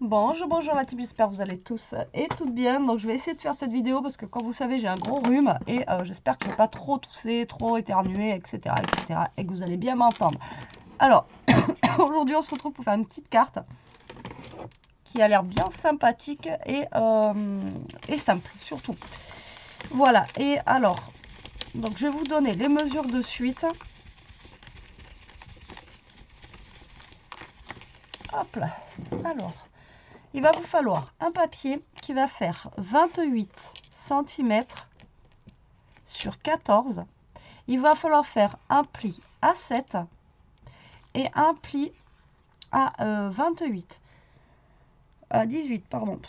Bonjour la team, j'espère que vous allez tous et toutes bien. Donc je vais essayer de faire cette vidéo parce que comme vous savez j'ai un gros rhume et j'espère que je ne vais pas trop tousser, trop éternuer, etc., et que vous allez bien m'entendre. Alors aujourd'hui on se retrouve pour faire une petite carte qui a l'air bien sympathique et simple surtout. Voilà, et alors, donc je vais vous donner les mesures de suite. Hop là, alors... Il va vous falloir un papier qui va faire 28 cm sur 14. Il va falloir faire un pli à 7 et un pli à 28. À 18, pardon.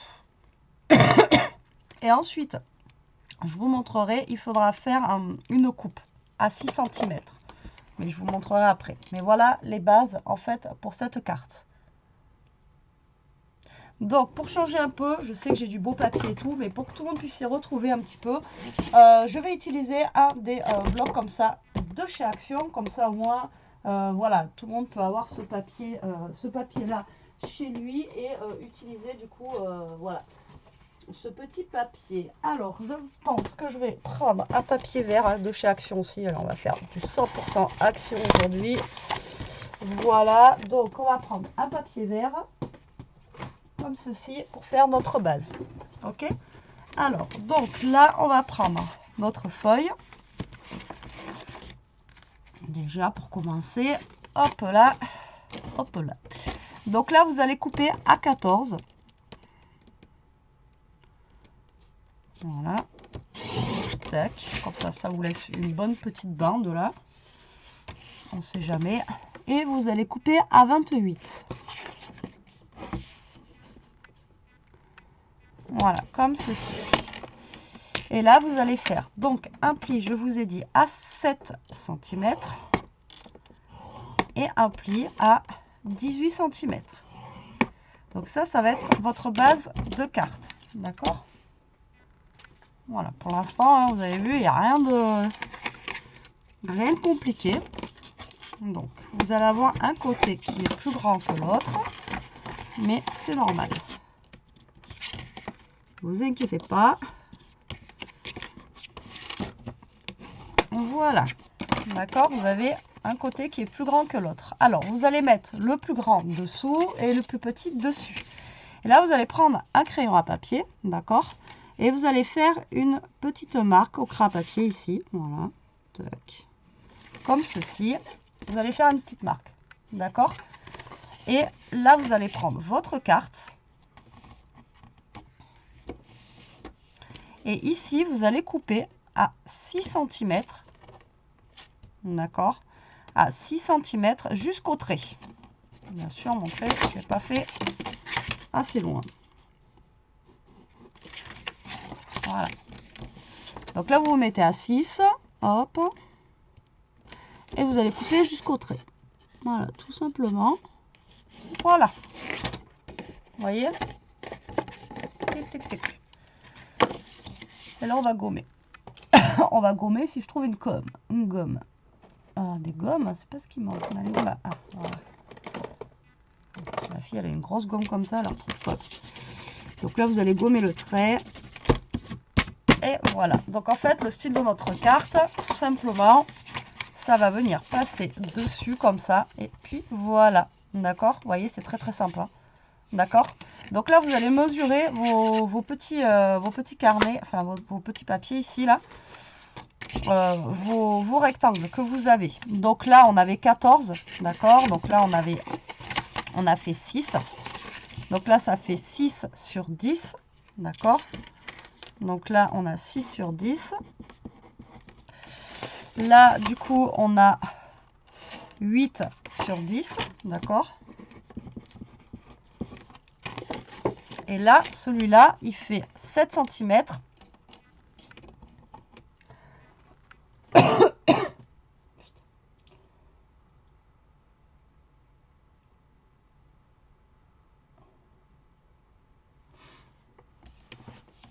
Et ensuite, je vous montrerai, il faudra faire une coupe à 6 cm. Mais je vous montrerai après. Mais voilà les bases en fait pour cette carte. Donc pour changer un peu, je sais que j'ai du beau papier et tout, mais pour que tout le monde puisse s'y retrouver un petit peu, je vais utiliser un des blocs comme ça de chez Action, comme ça au moins, voilà, tout le monde peut avoir ce papier là chez lui et utiliser du coup, voilà, ce petit papier. Alors je pense que je vais prendre un papier vert hein, de chez Action aussi. Alors on va faire du 100% Action aujourd'hui. Voilà, donc on va prendre un papier vert comme ceci pour faire notre base. Ok, alors donc là on va prendre notre feuille déjà pour commencer. Hop là, hop là. Donc là vous allez couper à 14. Voilà, tac, comme ça vous laisse une bonne petite bande là, on sait jamais. Et vous allez couper à 28. Voilà, comme ceci. Et là, vous allez faire donc un pli, je vous ai dit, à 7 cm et un pli à 18 cm. Donc ça va être votre base de carte. D'accord? Voilà, pour l'instant, hein, vous avez vu, il n'y a rien de compliqué. Donc, vous allez avoir un côté qui est plus grand que l'autre, mais c'est normal. Ne vous inquiétez pas. Voilà, d'accord, vous avez un côté qui est plus grand que l'autre. Alors, vous allez mettre le plus grand dessous et le plus petit dessus. Et là, vous allez prendre un crayon à papier, d'accord, et vous allez faire une petite marque au crayon à papier ici, voilà, tac, comme ceci. Vous allez faire une petite marque, d'accord. Et là, vous allez prendre votre carte. Et ici, vous allez couper à 6 cm, d'accord, à 6 cm jusqu'au trait. Bien sûr, mon trait, je n'ai pas fait assez loin. Voilà. Donc là, vous vous mettez à 6, hop, et vous allez couper jusqu'au trait. Voilà, tout simplement. Voilà. Vous voyez? Tic, tic, tic. Et là, on va gommer. On va gommer si je trouve une gomme. Une gomme. Ah, des gommes, c'est pas ce qui manque. Ah, voilà. La fille, elle a une grosse gomme comme ça, elle retrouve pas. Donc là, vous allez gommer le trait. Et voilà. Donc en fait, le style de notre carte, tout simplement, ça va venir passer dessus comme ça. Et puis voilà. D'accord? Vous voyez, c'est très très simple. Hein. D'accord? Donc là, vous allez mesurer vos petits carnets, enfin vos petits papiers ici, là. Vos rectangles que vous avez. Donc là, on avait 14. D'accord? Donc là, on a fait 6. Donc là, ça fait 6 sur 10. D'accord? Donc là, on a 6 sur 10. Là, du coup, on a 8 sur 10. D'accord? Et là, celui-là, il fait 7 cm.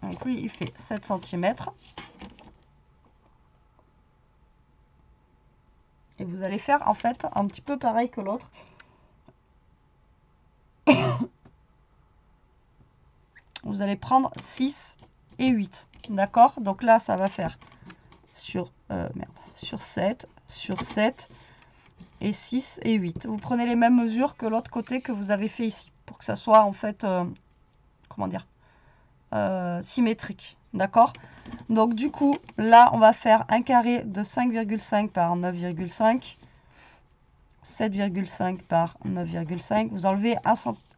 Donc lui, il fait 7 cm. Et vous allez faire en fait un petit peu pareil que l'autre. vous allez prendre 6 et 8. D'accord? Donc là, ça va faire sur 7, sur 7 et 6 et 8. Vous prenez les mêmes mesures que l'autre côté que vous avez fait ici, pour que ça soit en fait, comment dire, symétrique. D'accord? Donc du coup, là, on va faire un carré de 5,5 par 9,5. 7,5 par 9,5. Vous enlevez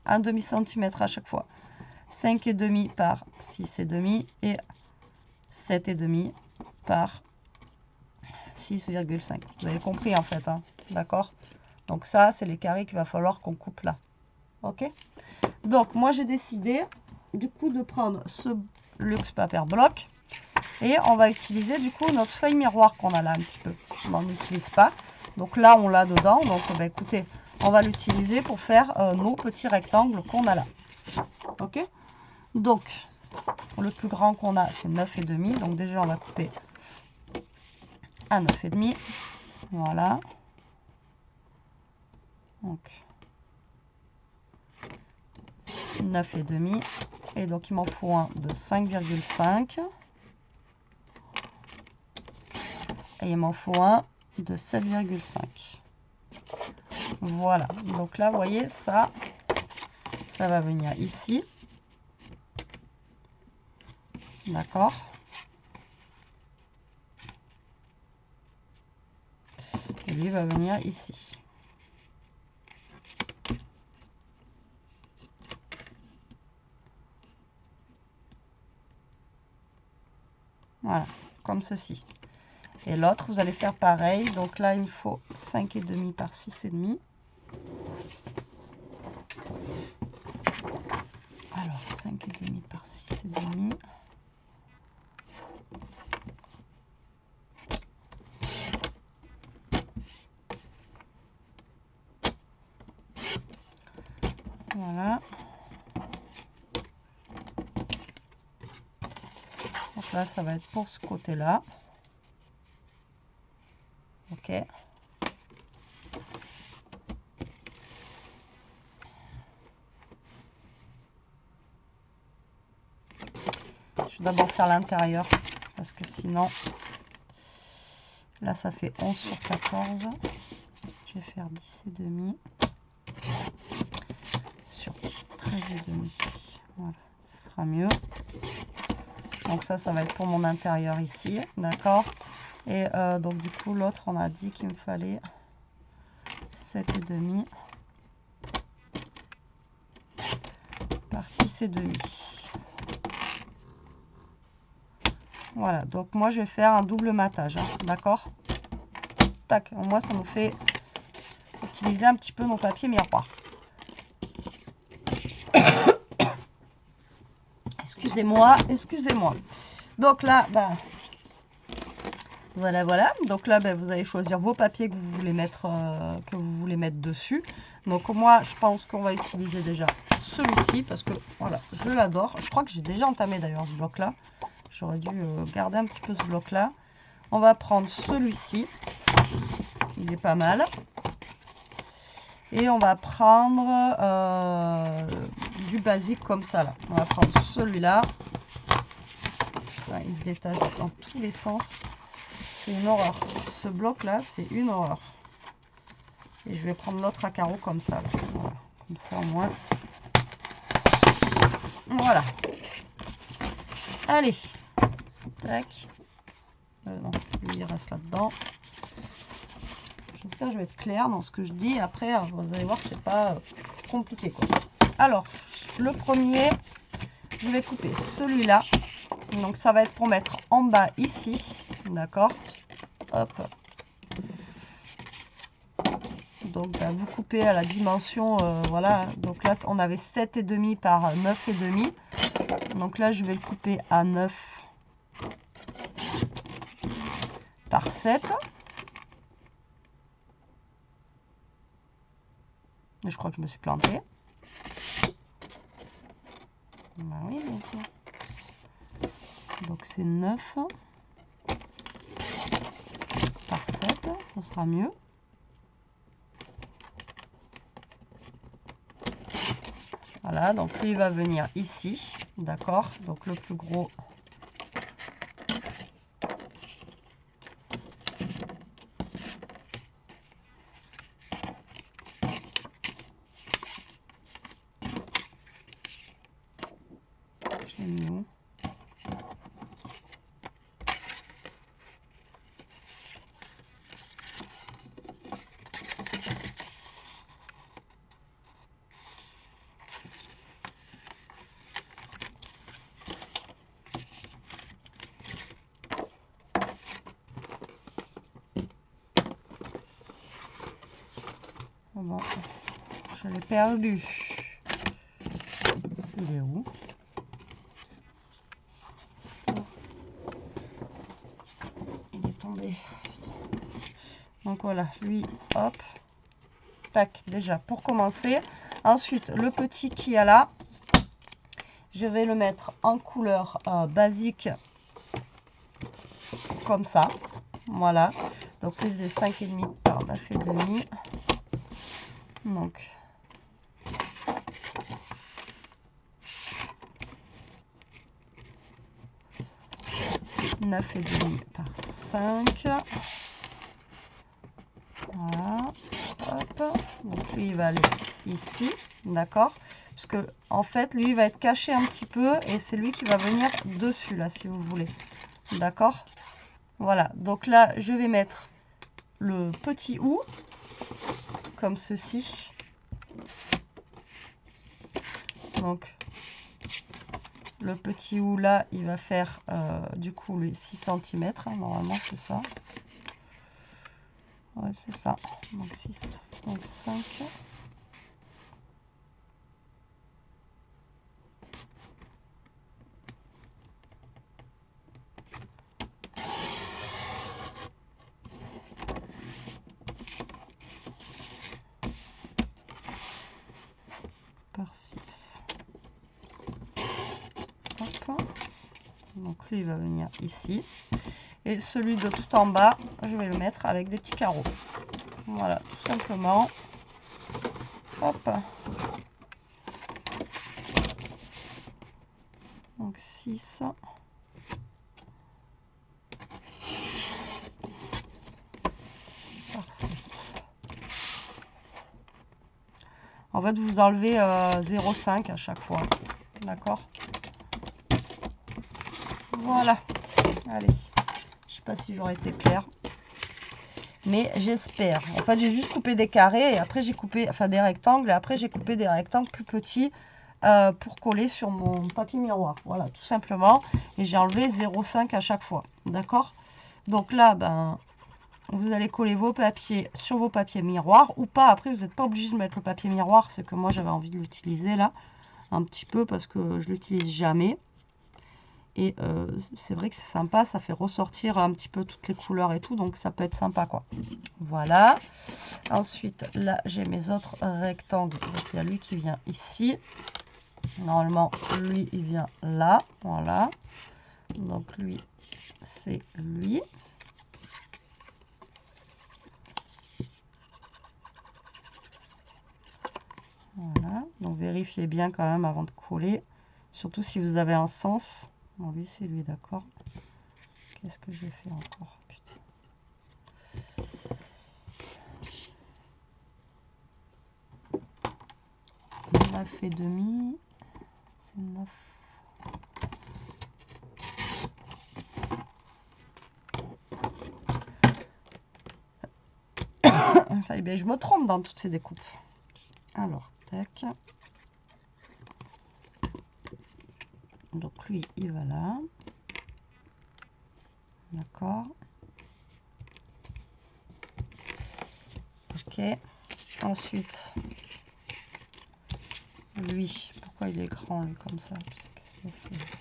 un demi-centimètre à chaque fois. 5,5 par 6,5 et 7,5 par 6,5. Vous avez compris en fait, hein? D'accord? Donc ça, c'est les carrés qu'il va falloir qu'on coupe là. Ok? Donc moi, j'ai décidé du coup de prendre ce luxe paper bloc et on va utiliser du coup notre feuille miroir qu'on a là un petit peu. On n'en utilise pas. Donc là, on l'a dedans. Donc bah, écoutez, on va l'utiliser pour faire nos petits rectangles qu'on a là. Ok? Donc, le plus grand qu'on a, c'est 9,5. Donc déjà, on va couper à 9,5. Voilà. Donc, 9,5. Et donc, il m'en faut un de 5,5. Et il m'en faut un de 7,5. Voilà. Donc là, vous voyez, ça va venir ici. D'accord? Et lui va venir ici. Voilà, comme ceci. Et l'autre, vous allez faire pareil. Donc là, il me faut 5,5 par 6,5. Alors, 5,5 par 6,5. Voilà. Donc là, ça va être pour ce côté-là. Ok. Je vais d'abord faire l'intérieur parce que sinon, là, ça fait 11 sur 14. Je vais faire 10,5 sur 13,5. Voilà, ce sera mieux. Donc ça va être pour mon intérieur ici, d'accord? Et donc du coup, l'autre, on a dit qu'il me fallait 7,5 par 6,5. Voilà, donc moi, je vais faire un double matage, hein, d'accord? Tac, au moins, ça nous fait utiliser un petit peu nos papiers miroirs. Excusez-moi, excusez-moi. Donc là, bah, voilà. Donc là, bah, vous allez choisir vos papiers que vous voulez mettre, dessus. Donc moi, je pense qu'on va utiliser déjà celui-ci parce que voilà, je l'adore. Je crois que j'ai déjà entamé d'ailleurs ce bloc-là. J'aurais dû garder un petit peu ce bloc-là. On va prendre celui-ci. Il est pas mal. Et on va prendre du basique comme ça là. On va prendre celui-là. Il se détache dans tous les sens. C'est une horreur. Ce bloc là, c'est une horreur. Et je vais prendre l'autre à carreaux comme ça. Là. Voilà. Comme ça au moins. Voilà. Allez. Tac. Non, lui il reste là-dedans. J'espère que je vais être claire dans ce que je dis. Après, vous allez voir que c'est pas compliqué quoi. Alors, le premier, je vais couper celui-là. Donc ça va être pour mettre en bas ici, d'accord? Hop. Donc bah, vous coupez à la dimension, voilà. Donc là on avait 7,5 par 9,5. Donc là je vais le couper à 9 par 7. Et je crois que je me suis plantée. Bah oui, bien sûr. Donc c'est 9 par 7, ça sera mieux. Voilà, donc lui il va venir ici, d'accord? Donc le plus gros. Je l'ai mis où? Bon, je l'ai perdu. Il est où? Il est tombé. Donc voilà, lui, hop. Tac, déjà pour commencer. Ensuite, le petit qui est là, je vais le mettre en couleur basique, comme ça. Voilà. Donc lui faisait 5,5 par 9,5. Donc 9,5 par 5. Voilà. Hop. Donc lui il va aller ici, d'accord, parce que en fait lui il va être caché un petit peu et c'est lui qui va venir dessus là, si vous voulez, d'accord. Voilà, donc là je vais mettre le petit ou comme ceci. Donc le petit ou là il va faire du coup les 6 cm, hein, normalement c'est ça. Ouais, c'est ça. Donc 6, donc 5. Par 6. Hop. Donc lui il va venir ici. Et celui de tout en bas, je vais le mettre avec des petits carreaux. Voilà, tout simplement. Hop. Donc 6. Par 7. En fait, vous enlevez 0,5 à chaque fois. D'accord? Voilà. Allez. Je sais pas si j'aurais été claire. Mais j'espère. En fait, j'ai juste coupé des carrés et après j'ai coupé, enfin des rectangles, et après j'ai coupé des rectangles plus petits pour coller sur mon papier miroir. Voilà, tout simplement. Et j'ai enlevé 0,5 à chaque fois. D'accord? Donc là, ben, vous allez coller vos papiers sur vos papiers miroirs ou pas. Après, vous n'êtes pas obligé de mettre le papier miroir. C'est que moi, j'avais envie de l'utiliser là, un petit peu parce que je l'utilise jamais. Et c'est vrai que c'est sympa, ça fait ressortir un petit peu toutes les couleurs et tout, donc ça peut être sympa quoi. Voilà. Ensuite, là, j'ai mes autres rectangles. Donc, il y a lui qui vient ici. Normalement, lui, il vient là. Voilà. Donc, lui, c'est lui. Voilà. Donc, vérifiez bien quand même avant de coller. Surtout si vous avez un sens. Bon, lui, c'est lui, d'accord. Qu'est-ce que j'ai fait encore? Putain. 9,5. C'est 9. Enfin, eh bien, je me trompe dans toutes ces découpes. Alors, tac. Donc lui, il va là. D'accord. Ok. Ensuite, lui, pourquoi il est grand, lui, comme ça? Qu'est-ce qu'il a fait?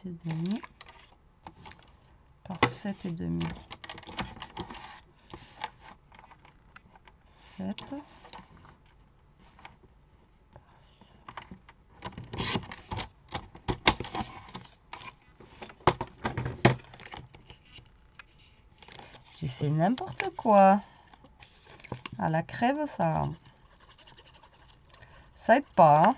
Et demi par 7,5. 7 par 6. J'ai fait n'importe quoi. À la crève, ça aide pas, hein.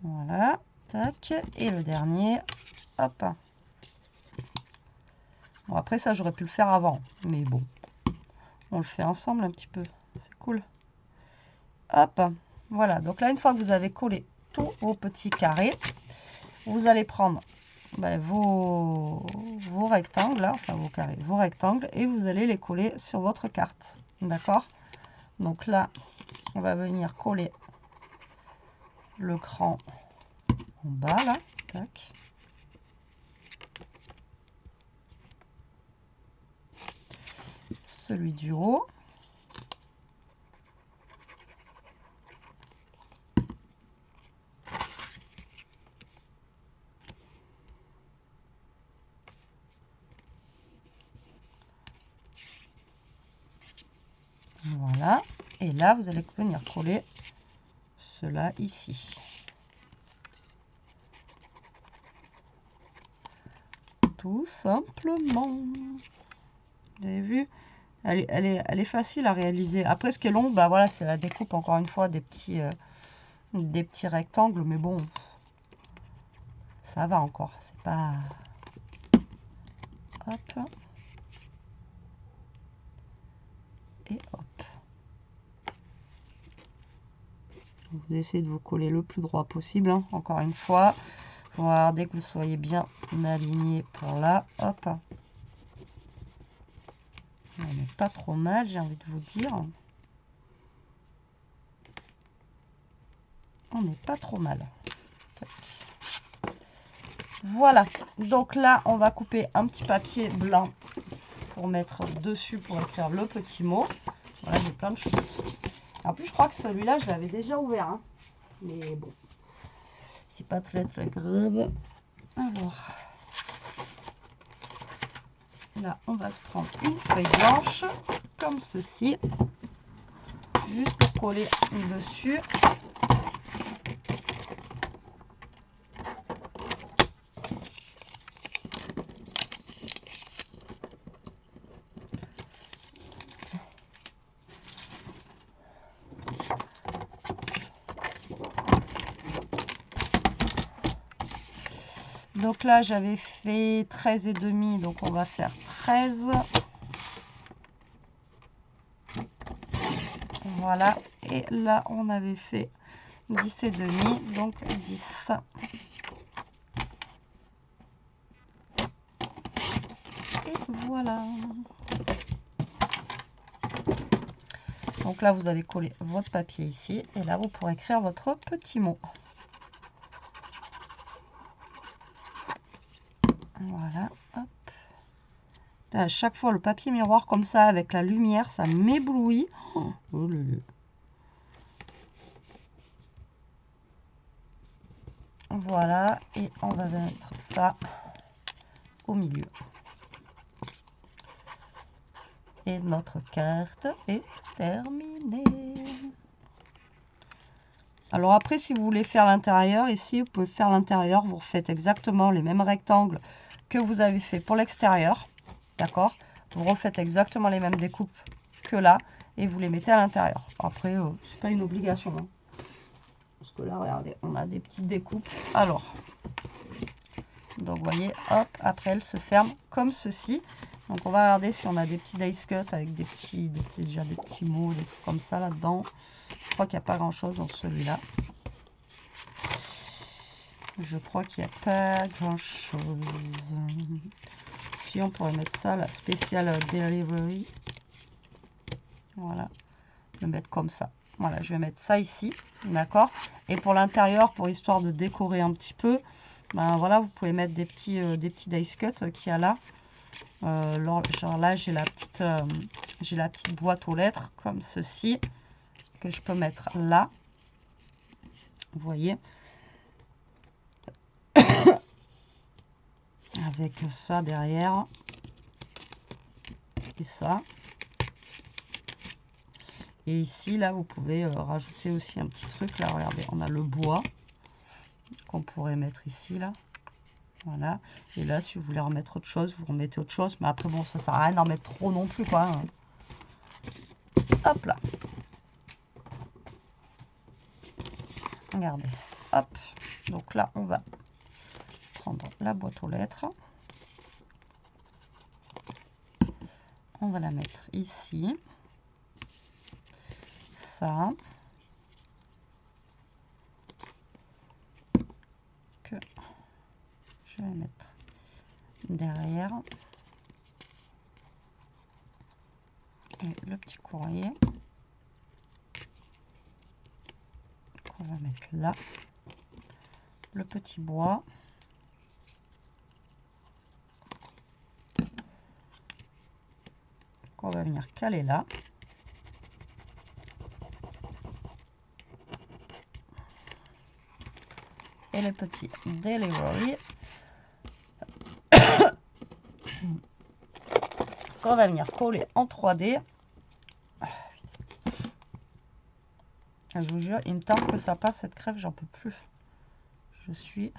Voilà, tac. Et le dernier, hop. Bon, après ça, j'aurais pu le faire avant. Mais bon, on le fait ensemble un petit peu. C'est cool. Hop, voilà. Donc là, une fois que vous avez collé tous vos petits carrés, vous allez prendre vos rectangles, là, enfin vos carrés, vos rectangles, et vous allez les coller sur votre carte. D'accord? Donc là, on va venir coller le cran en bas, là. Tac. Celui du haut. Voilà. Et là, vous allez venir coller cela ici. Tout simplement. Vous avez vu? Elle est facile à réaliser. Après, ce qui est long, bah voilà, c'est la découpe, encore une fois, des petits rectangles. Mais bon, ça va encore. C'est pas... Hop. Et hop. Vous essayez de vous coller le plus droit possible, hein, encore une fois. Regardez que vous soyez bien aligné pour là. Hop. On n'est pas trop mal, j'ai envie de vous dire. On n'est pas trop mal. Tac. Voilà. Donc là, on va couper un petit papier blanc pour mettre dessus pour écrire le petit mot. Voilà, j'ai plein de choses. En plus, je crois que celui-là, je l'avais déjà ouvert. Hein. Mais bon, c'est pas très grave. Alors, là, on va se prendre une feuille blanche, comme ceci. Juste pour coller dessus. Donc là, j'avais fait 13,5, donc on va faire 13. Voilà. Et là, on avait fait 10,5, donc 10. Et voilà. Donc là, vous allez coller votre papier ici. Et là, vous pourrez écrire votre petit mot. Voilà, hop. À chaque fois, le papier miroir comme ça, avec la lumière, ça m'éblouit. Oh, voilà, et on va mettre ça au milieu. Et notre carte est terminée. Alors après, si vous voulez faire l'intérieur, ici, vous pouvez faire l'intérieur. Vous refaites exactement les mêmes rectangles que vous avez fait pour l'extérieur. D'accord? Vous refaites exactement les mêmes découpes que là. Et vous les mettez à l'intérieur. Après, c'est pas une obligation. Hein. Parce que là, regardez, on a des petites découpes. Alors, donc vous voyez, hop, après elle se ferme comme ceci. Donc on va regarder si on a des petits dice cut avec des petits mots, des trucs comme ça là-dedans. Je crois qu'il n'y a pas grand-chose dans celui-là. Je crois qu'il n'y a pas grand-chose. Si on pourrait mettre ça, la spéciale delivery. Voilà, je vais mettre comme ça. Voilà, je vais mettre ça ici, d'accord. Et pour l'intérieur, pour histoire de décorer un petit peu, ben voilà, vous pouvez mettre des petits dice cut qu'il y a là. Genre là, j'ai la petite boîte aux lettres comme ceci que je peux mettre là. Vous voyez. Avec ça derrière. Et ça. Et ici, là, vous pouvez rajouter aussi un petit truc. Là, regardez, on a le bois. qu'on pourrait mettre ici, là. Voilà. Et là, si vous voulez remettre autre chose, vous remettez autre chose. Mais après, bon, ça sert à rien d'en mettre trop non plus, quoi. Hein. Hop là. Regardez. Hop. Donc là, on va prendre la boîte aux lettres. On va la mettre ici. Ça. Que je vais mettre derrière. Et le petit courrier qu'on va mettre là. Le petit bois. Qu'on va venir caler là. Et les petits delivery qu'on va venir coller en 3D. Je vous jure, il me tente que ça passe cette crève, j'en peux plus. Je suis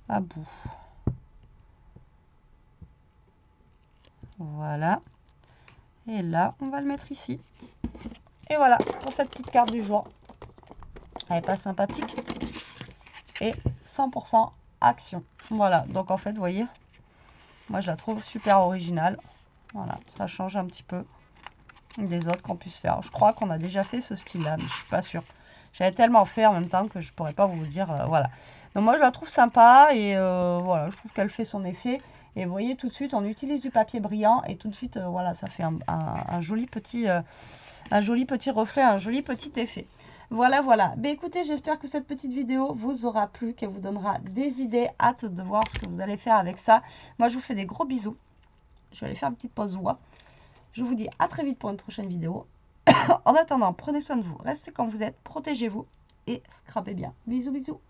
à bout. Voilà. Et là, on va le mettre ici. Et voilà, pour cette petite carte du jour. Elle n'est pas sympathique. Et 100% action. Voilà, donc en fait, vous voyez, moi je la trouve super originale. Voilà, ça change un petit peu des autres qu'on puisse faire. Je crois qu'on a déjà fait ce style-là, mais je suis pas sûre. J'avais tellement fait en même temps que je pourrais pas vous dire, voilà. Donc moi je la trouve sympa et voilà, je trouve qu'elle fait son effet. Et vous voyez tout de suite, on utilise du papier brillant et tout de suite, voilà, ça fait un joli petit reflet, un joli petit effet. Voilà, voilà. Ben écoutez, j'espère que cette petite vidéo vous aura plu, qu'elle vous donnera des idées. Hâte de voir ce que vous allez faire avec ça. Moi, je vous fais des gros bisous. Je vais aller faire une petite pause voix. Je vous dis à très vite pour une prochaine vidéo. En attendant, prenez soin de vous, restez comme vous êtes, protégez-vous et scrapez bien. Bisous, bisous.